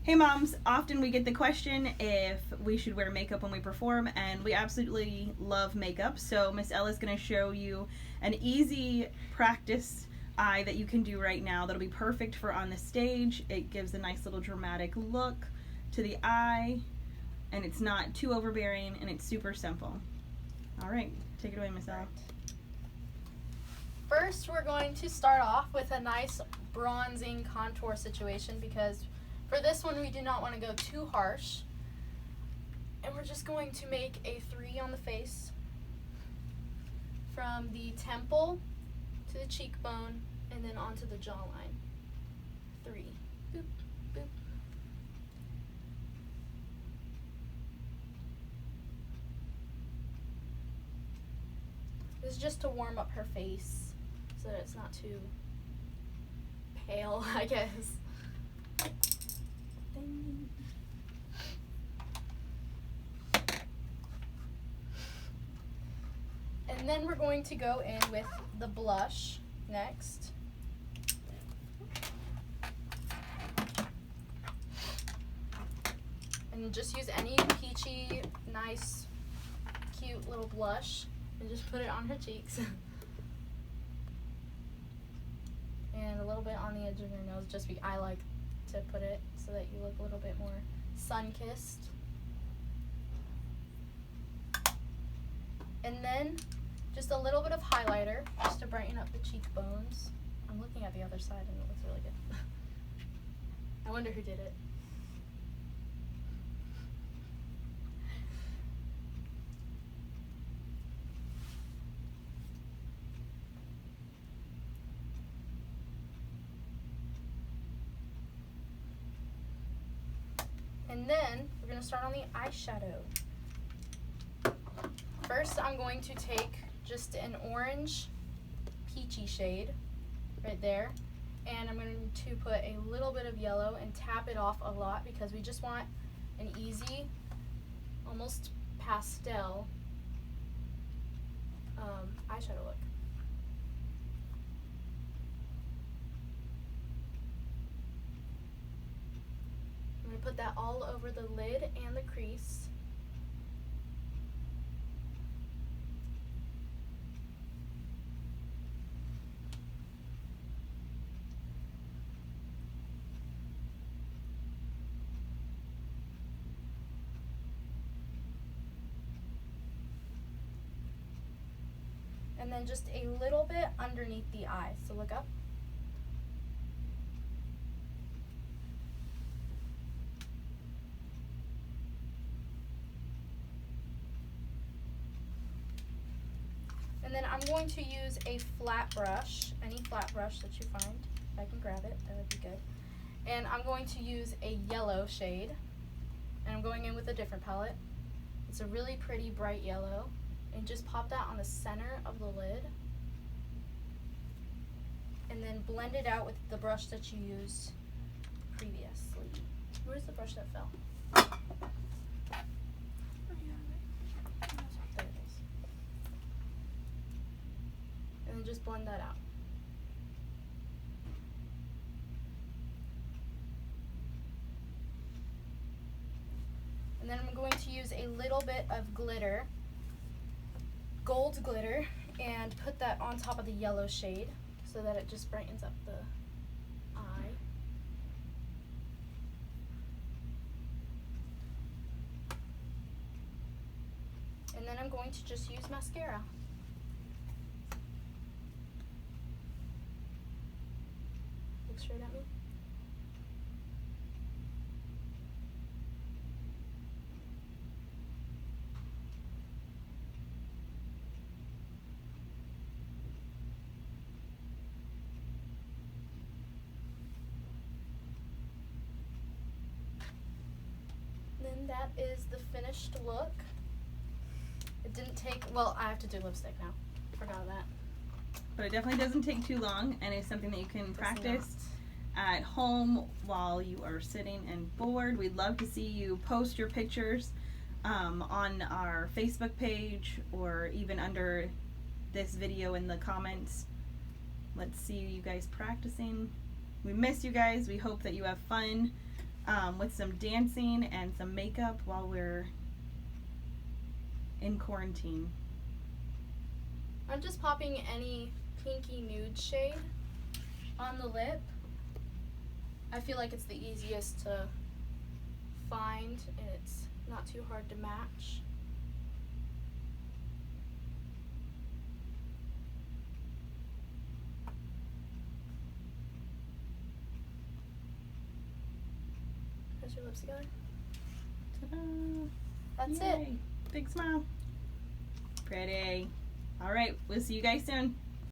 Hey moms, often we get the question if we should wear makeup when we perform, and we absolutely love makeup. So Miss Ella's going to show you an easy practice eye that you can do right now that'll be perfect for on the stage. It gives a nice little dramatic look to the eye, and it's not too overbearing, and it's super simple. All right, take it away, Miss Ella. First, we're going to start off with a nice bronzing contour situation because for this one, we do not want to go too harsh. And we're just going to make a 3 on the face from the temple to the cheekbone and then onto the jawline. 3. Boop, boop. This is just to warm up her face so that it's not too pale, I guess. And then we're going to go in with the blush next. And just use any peachy, nice, cute little blush and just put it on her cheeks. And a little bit on the edge of your nose, I like to put it so that you look a little bit more sun-kissed. And then just a little bit of highlighter just to brighten up the cheekbones. I'm looking at the other side and it looks really good. I wonder who did it. And then we're going to start on the eyeshadow. First, I'm going to take just an orange peachy shade right there, and I'm going to put a little bit of yellow and tap it off a lot because we just want an easy, almost pastel eyeshadow look. I'm going to put that all over the lid and the crease. And then just a little bit underneath the eye. So look up. And then I'm going to use a flat brush, any flat brush that you find. If I can grab it, that would be good. And I'm going to use a yellow shade. And I'm going in with a different palette. It's a really pretty bright yellow. And just pop that on the center of the lid. And then blend it out with the brush that you used previously. Where's the brush that fell? There it is. And then just blend that out. And then I'm going to use a little bit of glitter, gold glitter, and put that on top of the yellow shade so that it just brightens up the eye. And then I'm going to just use mascara. Look straight at me. Then that is the finished look. It didn't take, well, I have to do lipstick now. Forgot that. But it definitely doesn't take too long, and it's something that you can practice at home while you are sitting and bored. We'd love to see you post your pictures on our Facebook page or even under this video in the comments. Let's see you guys practicing. We miss you guys. We hope that you have fun with some dancing and some makeup while we're in quarantine. I'm just popping any pinky nude shade on the lip. I feel like it's the easiest to find and it's not too hard to match. Press your lips together. Ta-da! That's Yay. Big smile. Pretty. All right, we'll see you guys soon.